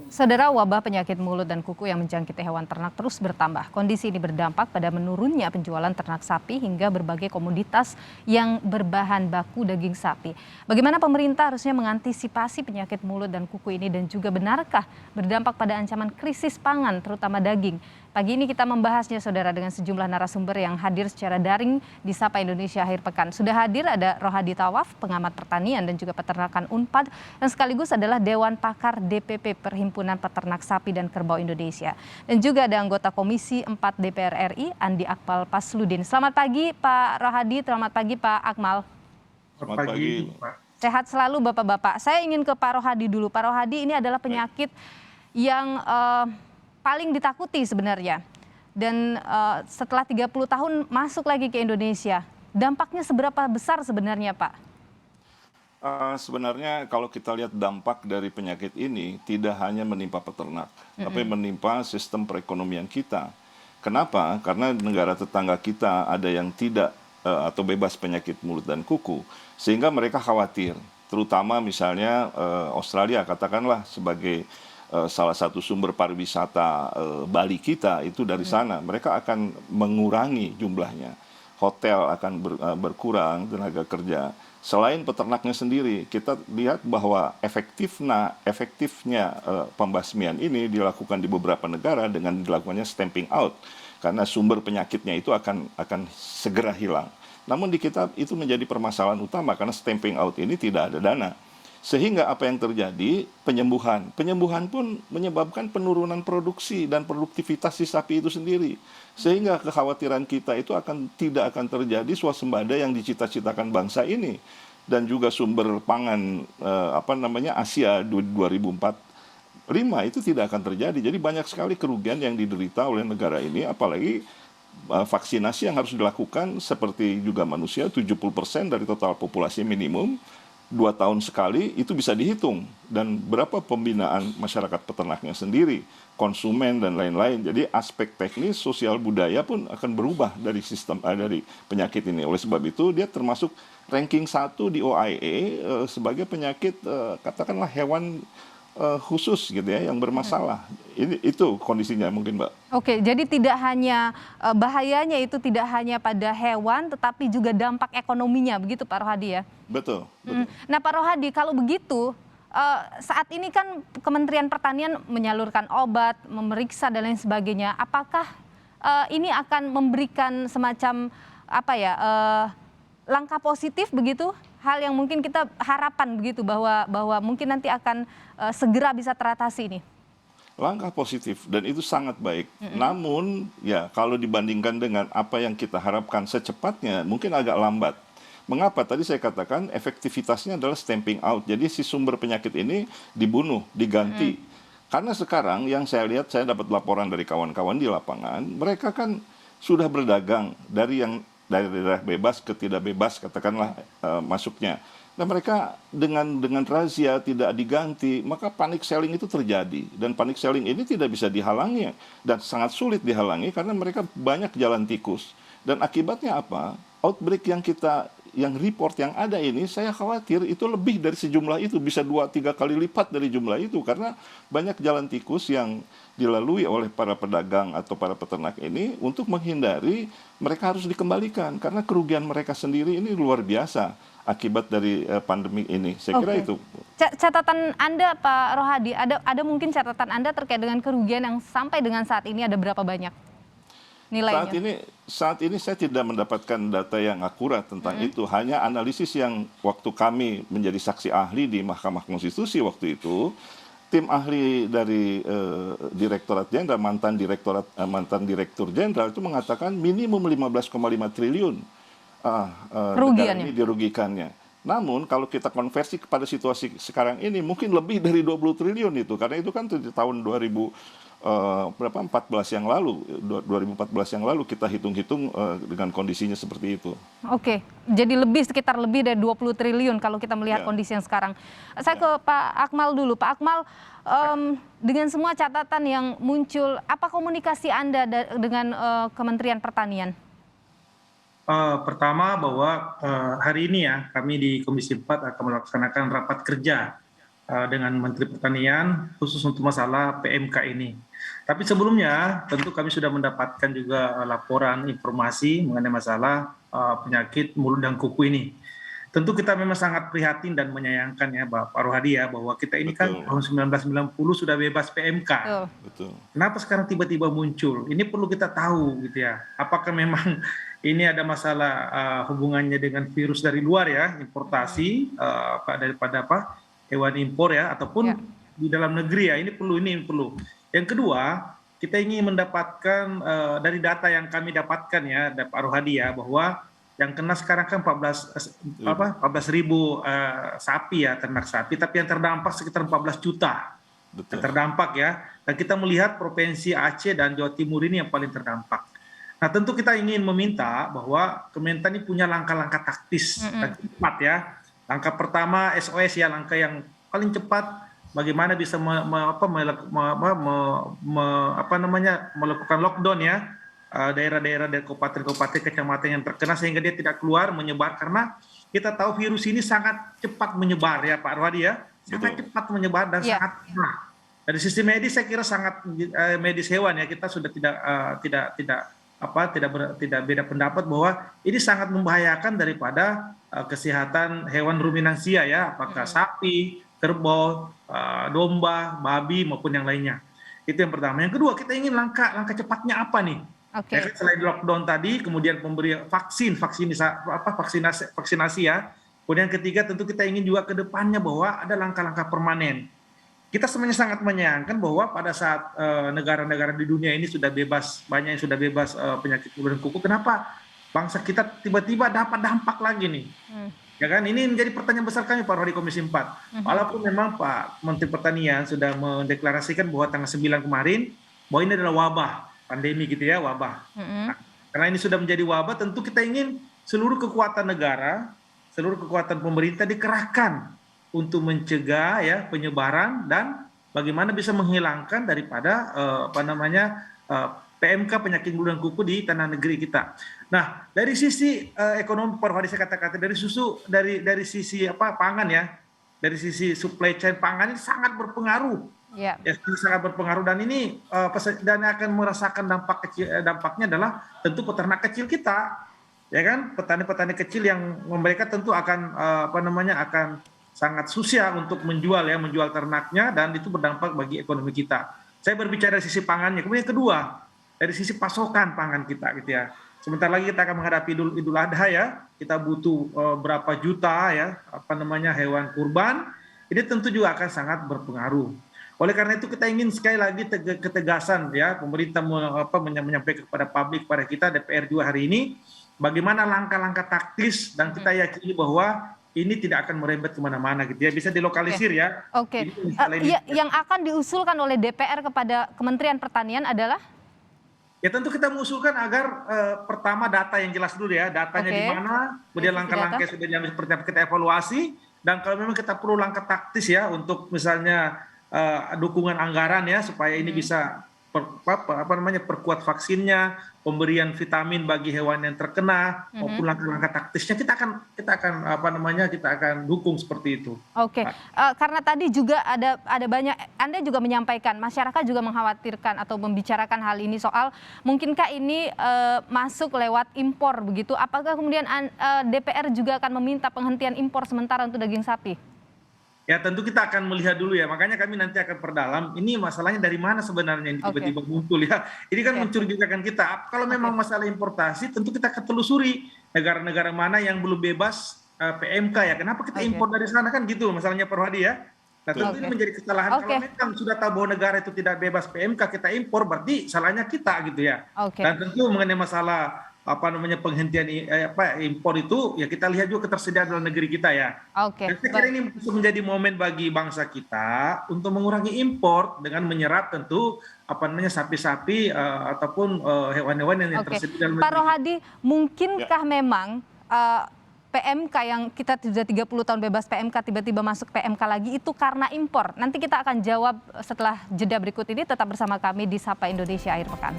Saudara, wabah penyakit mulut dan kuku yang menjangkiti hewan ternak terus bertambah. Kondisi ini berdampak pada menurunnya penjualan ternak sapi hingga berbagai komoditas yang berbahan baku daging sapi. Bagaimana pemerintah harusnya mengantisipasi penyakit mulut dan kuku ini dan juga benarkah berdampak pada ancaman krisis pangan terutama daging? Pagi ini kita membahasnya saudara dengan sejumlah narasumber yang hadir secara daring di Sapa Indonesia akhir pekan. Sudah hadir ada Rohadi Tawaf, pengamat pertanian dan juga peternakan Unpad, dan sekaligus adalah Dewan Pakar DPP Perhimpunan Peternak Sapi dan Kerbau Indonesia. Dan juga ada anggota Komisi 4 DPR RI, Andi Akmal Pasludin. Selamat pagi Pak Rohadi, selamat pagi Pak Akmal. Selamat pagi, Pak. Sehat selalu Bapak-Bapak. Saya ingin ke Pak Rohadi dulu. Pak Rohadi, ini adalah penyakit yang paling ditakuti sebenarnya. Dan setelah 30 tahun masuk lagi ke Indonesia. Dampaknya seberapa besar sebenarnya Pak? Sebenarnya kalau kita lihat dampak dari penyakit ini tidak hanya menimpa peternak, tapi menimpa sistem perekonomian kita. Kenapa? Karena negara tetangga kita ada yang tidak atau bebas penyakit mulut dan kuku, sehingga mereka khawatir. Terutama misalnya Australia katakanlah sebagai salah satu sumber pariwisata Bali kita itu dari sana. Mereka akan mengurangi jumlahnya. Hotel akan berkurang tenaga kerja. Selain peternaknya sendiri, kita lihat bahwa efektifnya pembasmian ini dilakukan di beberapa negara dengan dilakukannya stamping out, karena sumber penyakitnya itu akan segera hilang. Namun di kita itu menjadi permasalahan utama karena stamping out ini tidak ada dana. Sehingga apa yang terjadi? Penyembuhan pun menyebabkan penurunan produksi dan produktivitas si sapi itu sendiri. Sehingga kekhawatiran kita itu tidak akan terjadi swasembada yang dicita-citakan bangsa ini. Dan juga sumber pangan Asia 2045 itu tidak akan terjadi. Jadi banyak sekali kerugian yang diderita oleh negara ini, apalagi vaksinasi yang harus dilakukan seperti juga manusia, 70% dari total populasi minimum. 2 tahun sekali itu bisa dihitung, dan berapa pembinaan masyarakat peternaknya sendiri, konsumen dan lain-lain. Jadi aspek teknis, sosial, budaya pun akan berubah dari sistem dari penyakit ini. Oleh sebab itu dia termasuk ranking 1 di OIE sebagai penyakit katakanlah hewan khusus gitu ya yang bermasalah. Itu kondisinya mungkin Mbak. Oke, jadi tidak hanya bahayanya itu tidak hanya pada hewan, tetapi juga dampak ekonominya, begitu Pak Rohadi ya? Betul. Nah Pak Rohadi, kalau begitu saat ini kan Kementerian Pertanian menyalurkan obat, memeriksa dan lain sebagainya. Apakah ini akan memberikan semacam langkah positif begitu? Hal yang mungkin kita harapan begitu bahwa mungkin nanti akan segera bisa teratasi ini. Langkah positif dan itu sangat baik. Namun ya kalau dibandingkan dengan apa yang kita harapkan secepatnya mungkin agak lambat. Mengapa? Tadi saya katakan efektivitasnya adalah stamping out. Jadi si sumber penyakit ini dibunuh, diganti. Karena sekarang yang saya lihat, saya dapat laporan dari kawan-kawan di lapangan, mereka kan sudah berdagang dari daerah bebas ke tidak bebas katakanlah masuknya. Nah mereka dengan razia tidak diganti, maka panic selling itu terjadi. Dan panic selling ini tidak bisa dihalangi dan sangat sulit dihalangi karena mereka banyak jalan tikus. Dan akibatnya apa? Outbreak yang report yang ada ini, saya khawatir itu lebih dari sejumlah itu, bisa 2-3 kali lipat dari jumlah itu, karena banyak jalan tikus yang dilalui oleh para pedagang atau para peternak ini untuk menghindari mereka harus dikembalikan, karena kerugian mereka sendiri ini luar biasa akibat dari pandemi ini. Saya kira itu. Catatan Anda Pak Rohadi, ada mungkin catatan Anda terkait dengan kerugian yang sampai dengan saat ini ada berapa banyak nilainya? Saat ini saya tidak mendapatkan data yang akurat tentang itu. Hanya analisis yang waktu kami menjadi saksi ahli di Mahkamah Konstitusi waktu itu, tim ahli dari Direktorat Jenderal, mantan Direktur Jenderal itu mengatakan minimum 15,5 triliun negara ini dirugikannya. Namun kalau kita konversi kepada situasi sekarang ini mungkin lebih dari 20 triliun itu, karena itu kan di tahun 2014 yang lalu kita hitung-hitung dengan kondisinya seperti itu. Oke, jadi sekitar lebih dari 20 triliun kalau kita melihat kondisi yang sekarang. Saya ke Pak Akmal dulu. Pak Akmal, dengan semua catatan yang muncul, apa komunikasi Anda dengan Kementerian Pertanian? Pertama bahwa hari ini ya kami di Komisi 4 akan melaksanakan rapat kerja dengan Menteri Pertanian khusus untuk masalah PMK ini. Tapi sebelumnya tentu kami sudah mendapatkan juga laporan informasi mengenai masalah penyakit mulut dan kuku ini. Tentu kita memang sangat prihatin dan menyayangkan ya Pak Rohadi ya, bahwa kita ini kan tahun 1990 sudah bebas PMK. Betul. Kenapa sekarang tiba-tiba muncul? Ini perlu kita tahu gitu ya. Apakah memang ini ada masalah hubungannya dengan virus dari luar ya, importasi daripada hewan impor ya, ataupun di dalam negeri ya. Ini perlu. Yang kedua, kita ingin mendapatkan dari data yang kami dapatkan ya, Pak Rohadi ya, bahwa yang kena sekarang kan 14.000 sapi ya, ternak sapi, tapi yang terdampak sekitar 14 juta. Betul. Yang terdampak ya. Dan kita melihat provinsi Aceh dan Jawa Timur ini yang paling terdampak. Nah, tentu kita ingin meminta bahwa Kementan ini punya langkah-langkah taktis dan cepat ya. Langkah pertama SOS ya, langkah yang paling cepat bagaimana bisa melakukan lockdown ya. Daerah-daerah dari kabupaten-kabupaten kecamatan yang terkena sehingga dia tidak keluar menyebar, karena kita tahu virus ini sangat cepat menyebar ya Pak Rohadi ya, sangat cepat menyebar dan sangat cepat. Dari sisi medis saya kira sangat medis hewan ya, kita sudah tidak beda pendapat bahwa ini sangat membahayakan daripada kesehatan hewan ruminansia ya, apakah sapi, kerbau, domba, babi maupun yang lainnya. Itu yang pertama. Yang kedua, kita ingin langkah cepatnya apa nih? Ya, selain lockdown tadi, kemudian pemberian vaksinasi ya. Kemudian ketiga, tentu kita ingin juga ke depannya bahwa ada langkah-langkah permanen. Kita sebenarnya sangat menyayangkan bahwa pada saat negara-negara di dunia ini sudah bebas, banyak yang sudah bebas penyakit mulut dan kuku, kenapa bangsa kita tiba-tiba dapat dampak lagi nih? Ya kan, ini menjadi pertanyaan besar kami Pak Rohadi Komisi 4. Walaupun memang Pak Menteri Pertanian sudah mendeklarasikan bahwa tanggal 9 kemarin bahwa ini adalah wabah, pandemi gitu ya, wabah. Nah, karena ini sudah menjadi wabah, tentu kita ingin seluruh kekuatan negara, seluruh kekuatan pemerintah dikerahkan untuk mencegah ya penyebaran dan bagaimana bisa menghilangkan daripada PMK penyakit mulut dan kuku di tanah negeri kita. Nah, dari sisi ekonomi Pak Rohadi saya katakan dari sisi pangan ya, dari sisi supply chain pangan ini sangat berpengaruh. Ya, sangat berpengaruh, dan ini dan akan merasakan dampaknya adalah tentu peternak kecil kita. Ya kan, petani-petani kecil yang mereka tentu akan akan sangat susah untuk menjual ternaknya, dan itu berdampak bagi ekonomi kita. Saya berbicara dari sisi pangannya. Kemudian yang kedua, dari sisi pasokan pangan kita gitu ya. Sebentar lagi kita akan menghadapi Idul Adha ya. Kita butuh berapa juta ya hewan kurban. Ini tentu juga akan sangat berpengaruh. Oleh karena itu kita ingin sekali lagi ketegasan ya, pemerintah menyampaikan kepada publik, kepada kita DPR juga hari ini, bagaimana langkah-langkah taktis, dan kita yakini bahwa ini tidak akan merembet kemana-mana gitu ya, bisa dilokalisir ya. Yang akan diusulkan oleh DPR kepada Kementerian Pertanian adalah? Ya tentu kita mengusulkan agar pertama data yang jelas dulu ya, datanya di mana, kemudian langkah-langkah yang sudah diambil seperti apa kita evaluasi, dan kalau memang kita perlu langkah taktis ya untuk misalnya dukungan anggaran ya, supaya ini bisa perkuat vaksinnya, pemberian vitamin bagi hewan yang terkena, maupun langkah-langkah taktisnya kita akan dukung seperti itu. Karena tadi juga ada banyak, Anda juga menyampaikan masyarakat juga mengkhawatirkan atau membicarakan hal ini soal mungkinkah ini masuk lewat impor begitu. Apakah kemudian DPR juga akan meminta penghentian impor sementara untuk daging sapi? Ya tentu kita akan melihat dulu ya, makanya kami nanti akan perdalam ini masalahnya dari mana sebenarnya ini tiba-tiba muncul ya. Ini kan mencurigakan kita. Kalau memang masalah importasi, tentu kita akan telusuri negara-negara mana yang belum bebas PMK ya. Kenapa kita impor dari sana, kan gitu masalahnya Pak Rohadi ya. Nah tentu ini menjadi kesalahan. Kalau memang sudah tahu bahwa negara itu tidak bebas PMK, kita impor, berarti salahnya kita gitu ya. Dan tentu mengenai masalah penghentian impor itu ya, kita lihat juga ketersediaan dalam negeri kita ya. Dan saya kira ini bisa menjadi momen bagi bangsa kita untuk mengurangi impor dengan menyerap tentu sapi-sapi ataupun hewan-hewan yang tersedia dalam negeri. Pak Rohadi, mungkinkah memang PMK yang kita sudah 30 tahun bebas PMK tiba-tiba masuk PMK lagi itu karena impor? Nanti kita akan jawab setelah jeda berikut ini. Tetap bersama kami di Sapa Indonesia Akhir Pekan.